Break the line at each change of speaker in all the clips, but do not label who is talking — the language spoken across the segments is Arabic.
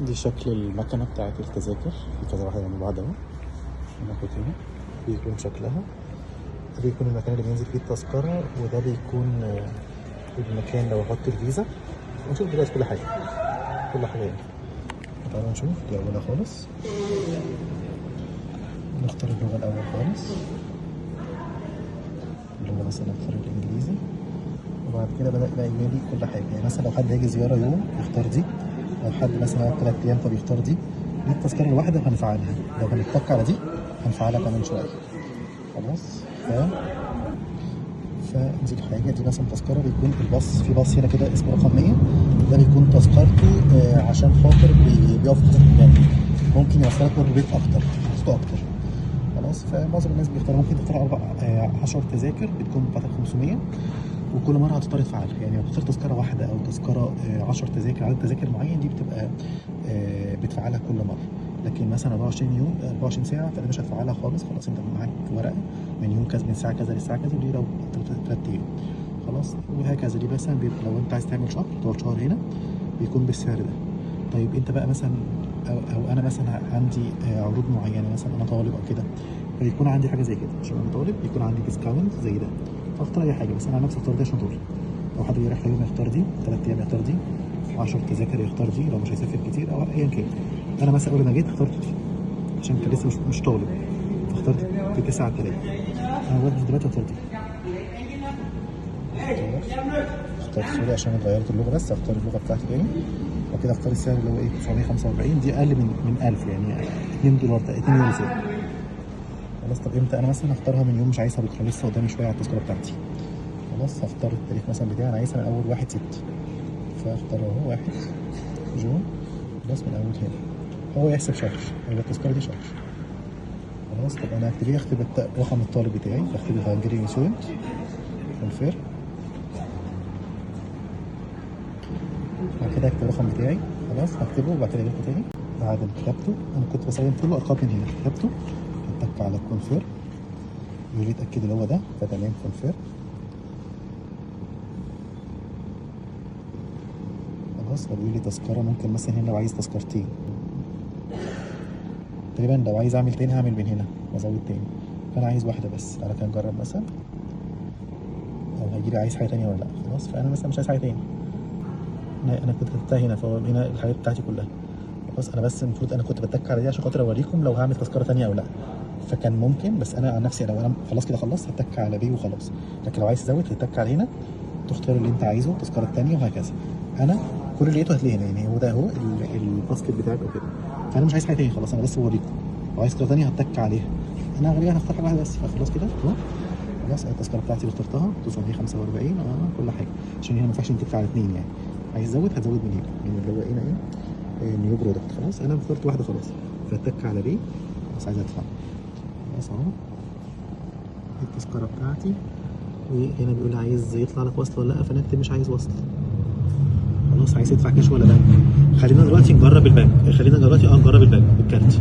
دي شكل المكنة بتاعت التذاكر، في كذا واحدة جنب بعض اهو. هنا بيكون شكلها، ده بيكون المكان اللي بينزل فيه التذكرة، وده بيكون المكان لو احط الفيزا. ونشوف دلوقتي كل حاجة هنا. تعالوا نشوف دي أولها خالص. نختار اللغة الأول خالص، اللغة مثلا نختار الإنجليزي، وبعد كده بدأ بقى يجيلي كل حاجة. يعني مثلا لو حد هيجي زيارة يوم يختار دي، لو حد مثلا هيقعد 3 أيام فبيختار دي. دي التذكرة الواحدة وهنفعلها، لو هنتك على دي هنفعلها كمان شوية. خلاص فدي الحاجة دي مثلا تذكرة بيكون الباص، في باص هنا كده اسمه رقم 100، ده بيكون تذكرته عشان خاطر بيقف يعني ممكن يوصلك للبيت أكتر، خلاص. فمعظم الناس بيختاروا، ممكن تختار 10 تذاكر بتكون بتاعتك 500، وكل مره هتضطر تفعلها. يعني لو تختار تذكره واحده او تذكره 10 تذاكر، عدد تذاكر معين، دي بتبقى بتفعلها كل مره. لكن مثلا 24 يوم 24 ساعه فانت مش هتفعلها خالص. خلاص انت معاك ورقه من يوم كذا، من ساعه كذا للساعه كذا، ودي لو 3 ايام خلاص. وهكذا دي مثلا لو انت عايز تعمل شهر، تقعد شهر هنا بيكون بالسعر ده. طيب انت بقى مثلا او انا مثلا عندي عروض معينه، مثلا انا طالب او كده، فيكون عندي حاجه زي كده عشان انا طالب، يكون عندي ديسكاونت زي ده. فاختار اي حاجه، بس انا عن نفسي اختار دي عشان طالب. لو حد يروح يوم يختار دي، 3 ايام يختار دي، 10 تذاكر يختار دي لو مش هيسافر كتير او ايا كان. انا مثلا اول ما جيت اخترت دي عشان كان لسه مش طالب، فاخترت ب 9000. انا واقف دلوقتي اختار دي، اختار سوري عشان غيرت اللغه، بس اختار اللغه بتاعتي تاني. وكده اختار السعر اللي هو ايه 945. دي اقل من 1000 يعني $2 ده 2 يورو زياده. خلاص. طب امتى انا مثلا هختارها؟ من يوم مش عايزها بكره، لسه قدامي شويه على التذكره بتاعتي. خلاص هختار التاريخ مثلا بتاعي، انا عايزها من اول 1/6، فاختار اهو 1 جون. خلاص من اول هنا هو يحسب شهر، يبقى التذكره دي شهر. خلاص. طب انا هكتب ايه؟ اكتب رقم الطالب بتاعي، فاكتب هنجري انشورنس كونفير. بعد كده اكتب الرقم بتاعي، خلاص هكتبه وبعد كده اجيبه تاني. بعد ما كتبته انا كنت بسجل كله ارقام من هنا، كتبته هتك على كونفير، يقول لي اتاكد اللي هو ده، فتمام كونفير. خلاص. فبيقول لي تذكره، ممكن مثلا هنا لو عايز تذكرتين تقريبا، لو عايز اعمل تاني هعمل من هنا وازود تاني، فانا عايز واحده بس. تعالى كده نجرب مثلا، او هيجيلي عايز حاجه تانيه ولا لا. خلاص. فانا مثلا مش عايز حاجه تاني، انا كنت كتبتها هنا، فهو هنا الحاجات بتاعتي كلها. خلاص. انا بس المفروض انا كنت بتك على دي عشان خاطر اوريكم لو هعمل تذكره تانيه او لا، فكان ممكن. بس انا عن نفسي لو انا خلاص كده خلصت هتك على بي وخلاص. لكن لو عايز تزود هتك على هنا، تختار اللي انت عايزه، التذكره الثانيه وهكذا. انا كل اللي لقيته هتلاقيه هنا، يعني هو ده اهو الباسكت بتاعك او كده. فانا مش عايز حاجه ثانيه خلاص، انا بس بوريكم. لو عايز تذكره ثانيه هتك عليها، انا غالبا هختار حاجه واحده بس، فخلاص كده اهو. خلاص. التذكره بتاعتي اللي اخترتها 945 كل حاجه، عشان هنا ما ينفعش نتك على 2 يعني. عايز تزود هتزود من هنا، من اللي هو هنا نيو برودكت. خلاص. انا اخترت واحده خلاص، فاتك على بي. بس عايز ادفع. خلاص اهو التذكره بتاعتي، وهنا بيقول لي عايز يطلع لك وصل ولا لا، فنكتب مش عايز وصل. خلاص. عايز تدفع كاش ولا بنك؟ خلينا دلوقتي نجرب البنك، نجرب البنك بالكارت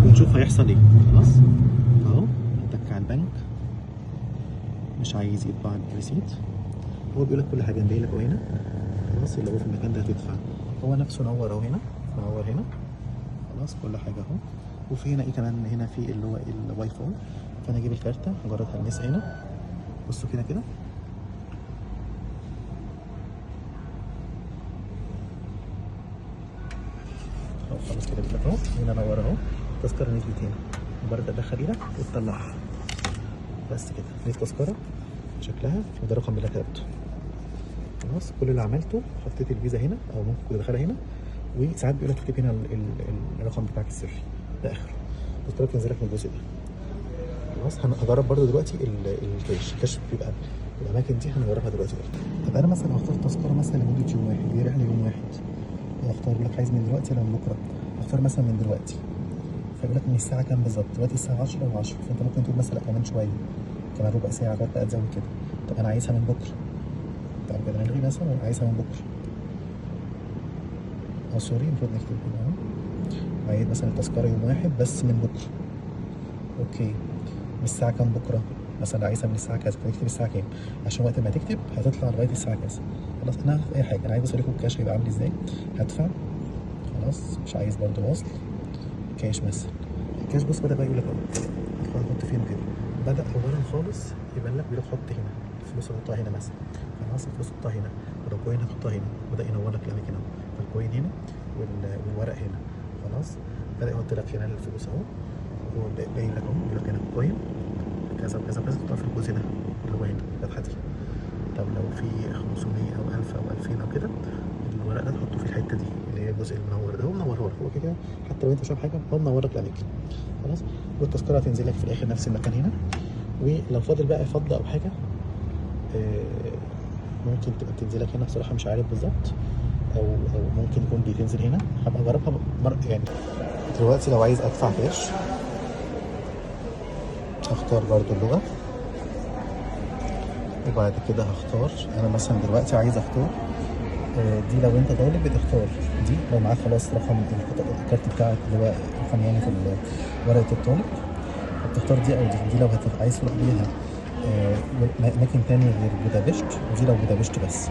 ونشوف هيحصل ايه. خلاص اهو هتك على البنك، مش عايز يطبع الريسيت. هو بيقول لك كل حاجه باين لك اهو هنا. خلاص. اللي هو في المكان ده هتدفع، هو نفسه نور اهو هنا، نور هنا. خلاص. كل حاجه اهو. وفي هنا ايه كمان، هنا في اللي هو الواي فاي. فانا اجيب الكارته مجرد هلمسها هنا، بصوا كده اهو. خلاص كده بيقول لك اهو هنا نور اهو، التذكره نزلت هنا، مجرد ادخل ايدك وتطلعها بس كده. دي التذكره شكلها، وده الرقم اللي كتبته. خلاص. كل اللي عملته حطيت الفيزا هنا، او ممكن كنت ادخلها هنا، وساعات بيقول لك تكتب هنا الرقم بتاعك السري ده اخره. التذكره بتنزل لك من الجزء ده. خلاص. هجرب برده دلوقتي الكاش بيبقى الاماكن دي، هنجربها دلوقتي برده. طب انا مثلا هختار تذكره مثلا لمده يوم واحد، دي رحله يوم واحد، اختار لك عايز من دلوقتي ولا من بكره. اختار مثلا من دلوقتي، فيقول لك من الساعه كام بالظبط. دلوقتي الساعه 10 و10، فانت ممكن تقول مثلا كمان شويه، كمان ربع ساعه بقى تزود كده. طب انا عايزها من بكره، طب كده نلغي مثلا عايزها من بكره. سوري المفروض نكتب هنا اهو، عايز مثلا التذكره يوم واحد بس من بكره. اوكي. من الساعه كام بكره؟ مثلا عايزها من الساعه كذا، فتكتب الساعه كام عشان وقت ما تكتب هتطلع لغايه الساعه كذا. خلاص. انا هاخد اي حاجه، انا عايز اوريكم الكاش هيبقى عامل ازاي. هدفع. خلاص مش عايز برضه وصل. كاش مثلا، الكاش بص بدأ بقى يقول لك اهو هحط فين كده. بدأ أولا خالص يبان لك بيقول لك حط هنا الفلوس، هحطها هنا مثلا. خلاص الفلوس هحطها هنا، ولو كوين هحطها هنا. بدأ ينور لك الأماكن اهو، الكوين هنا والورق هنا. خلاص بدأ يحط لك هنا الفلوس اهو، هو باين لك اهو بيقول لك هنا كوين كذا وكذا وكذا، تحطها في الجزء ده اللي هو هنا الفتحة دي. طب لو في 500 أو 1000 أو 2000 أو كده، الورق ده تحطه في الحتة دي اللي هي الجزء المنور ده. هو منوره لك هو كده، حتى لو أنت مش فاهم حاجة هو منور لك الأماكن. خلاص والتذكرة هتنزل لك في الآخر نفس المكان هنا. ولو فاضل بقى فضة أو حاجة ممكن تبقى تنزل لك هنا، بصراحة مش عارف بالظبط، أو ممكن يكون دي تنزل هنا. هبقى أجربها يعني. دلوقتي لو عايز أدفع كاش هختار برضو اللغة، وبعد كده هختار انا مثلا دلوقتي عايز اختار دي. لو انت طالب بتختار دي، لو معاك خلاص رقم الكارت بتاعك اللي هو رقم يعني في ورقه الطالب بتختار دي او دي. دي لو هتبقى عايز تروح بيها اماكن تانية غير بودابشت، ودي لو بودابشت بس.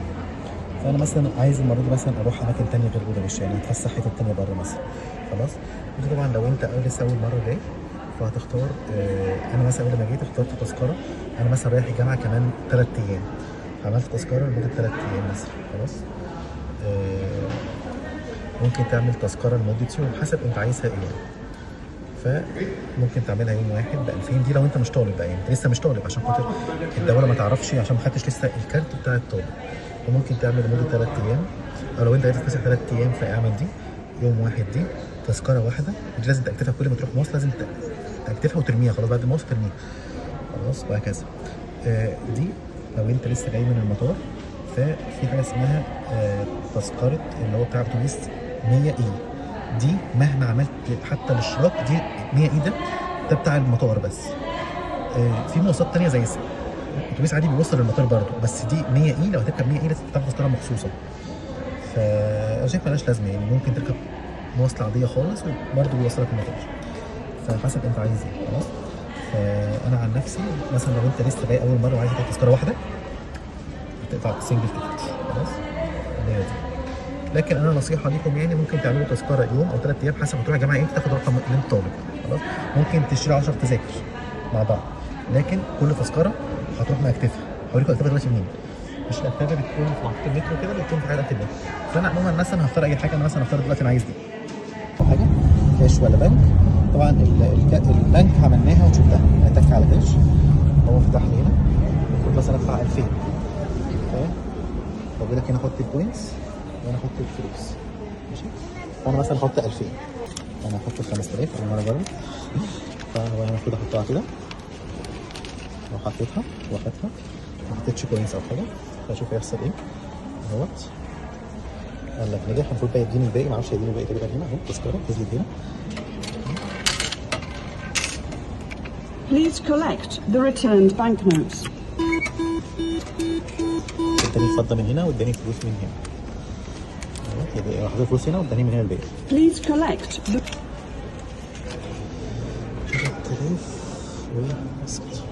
فانا مثلا عايز المره دي مثلا اروح اماكن تانية غير بودابشت، يعني اتفسح حتت تانية بره مثلا. خلاص ودي طبعا لو انت لسه اول مره جاي فهتختار انا مثلا اول ما جيت اخترت تذكره. انا مثلا رايح الجامعه كمان 3 ايام، عملت تذكره لمده 3 ايام مثلا. خلاص ممكن تعمل تذكره لمده يوم حسب انت عايزها ايه يعني. فممكن تعملها يوم واحد ب 2000. دي لو انت مش طالب بقى، يعني انت لسه مش طالب عشان خاطر الدوله ما تعرفش، عشان ما خدتش لسه الكارت بتاع الطالب. وممكن تعمل لمده 3 ايام، او لو انت عايز تتفسح 3 ايام فاعمل دي يوم واحد. دي تذكره واحده، ودي لازم تكتفها كل ما تروح مصر، لازم تكتفها وترميها خلاص بعد ما ترميها خلاص وهكذا. دي لو انت لسه جاي من المطار ففي حاجه اسمها تذكره اللي هو بتاع اتوبيس 100 اي. دي مهما عملت حتى الاشتراك دي 100 اي ده بتاع المطار بس. في مواصلات تانية زي اتوبيس عادي بيوصل للمطار برضه، بس دي 100 اي. لو هتركب 100 اي لازم تاخد تذكره مخصوصه. فانا شايف مالهاش لازمه، يعني ممكن تركب مواصله عاديه خالص وبرضه بيوصلك المطار، فحسب انت عايز ايه. خلاص فانا عن نفسي مثلا لو انت لسه جاي اول مره وعايز تاخد تذكره واحده هتقطع سنجل تيكت. خلاص اللي هي دي. لكن انا نصيحه ليكم يعني ممكن تعملوا تذكره يوم او 3 ايام حسب هتروح الجامعه امتى، تاخد رقم اللي انت طالب. خلاص ممكن تشتري 10 تذاكر مع بعض، لكن كل تذكره هتروح مكتفها. هوريكم اكتفها دلوقتي منين. مش الاكتفه بتكون في محطه المترو كده، بتكون في حاجه كده. فانا عموما مثلا هختار اي حاجه. انا مثلا هختار دلوقتي انا عايز دي حاجه كاش ولا بنك. طبعا البنك عملناها وشفتها، هتك على كاش هو فتح لي هنا. المفروض مثلا ادفع 2000 فاهم. طب لك هنا احط البوينتس وانا احط الفلوس ماشي. فانا مثلا احط 2000، انا هحط 5000 اول مره اجرب. فانا المفروض احطها كده، لو حطيتها واخدتها ما حطيتش كوينز او حاجه فاشوف هيحصل ايه. اهوت قال لك نجح. المفروض بقى يديني الباقي، معرفش هيديني الباقي تقريبا هنا اهو. تذكره نزلت هنا.
Please collect the returned banknotes.
اداني الفضه من هنا واداني فلوس من هنا. يبقى حطيت فلوس هنا واداني من هنا الباقي.
Please collect the
3000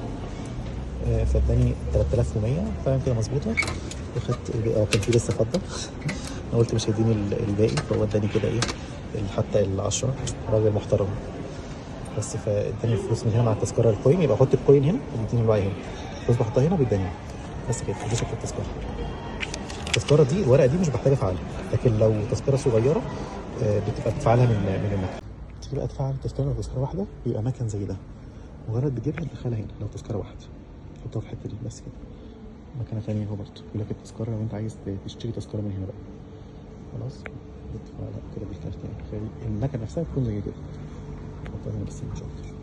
فاداني 3100 فاهم كده مظبوطه. واخدت الباقي كان في لسه فضه انا قلت مش هيديني الباقي، فهو اداني كده ايه حتى ال10. راجل محترم بس. فاداني الفلوس من هنا مع التذكره الكوين، يبقى احط الكوين هنا وبيديني الوعي هنا. الفلوس بحطها هنا وبيداني بس كده. دي شكل التذكره. التذكره دي الورقه دي مش بحتاج افعلها، لكن لو تذكره صغيره بتبقى بتفعلها من المكنه. تيجي بقى تفعل التذكره لو تذكره واحده بيبقى اماكن زي ده، مجرد بتجيبها تدخلها هنا. لو تذكره واحده تحطها في الحته دي بس كده. مكنه ثانيه اهو برضه يقول لك التذكره لو انت عايز تشتري تذكره من هنا بقى خلاص بتدفع كده بالكارت يعني. فالمكنه نفسها بتكون زي كده، تحطها هنا بس مش اكتر.